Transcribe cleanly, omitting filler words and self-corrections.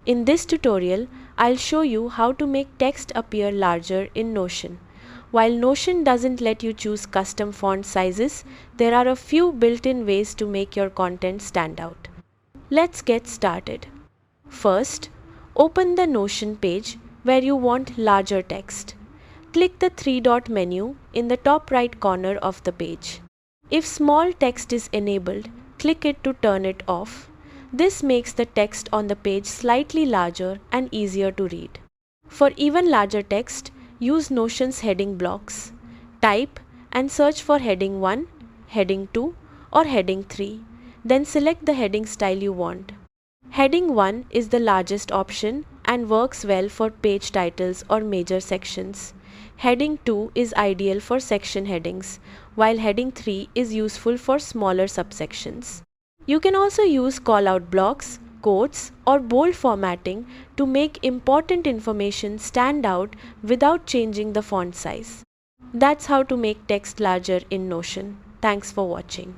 In this tutorial, I'll show you how to make text appear larger in Notion. While Notion doesn't let you choose custom font sizes, there are a few built-in ways to make your content stand out. Let's get started. First, open the Notion page where you want larger text. Click the three-dot menu in the top right corner of the page. If small text is enabled, click it to turn it off. This makes the text on the page slightly larger and easier to read. For even larger text, use Notion's heading blocks. Type and search for heading 1, heading 2, or heading 3. Then select the heading style you want. Heading 1 is the largest option and works well for page titles or major sections. Heading 2 is ideal for section headings, while heading 3 is useful for smaller subsections. You can also use call-out blocks, quotes, or bold formatting to make important information stand out without changing the font size. That's how to make text larger in Notion. Thanks for watching.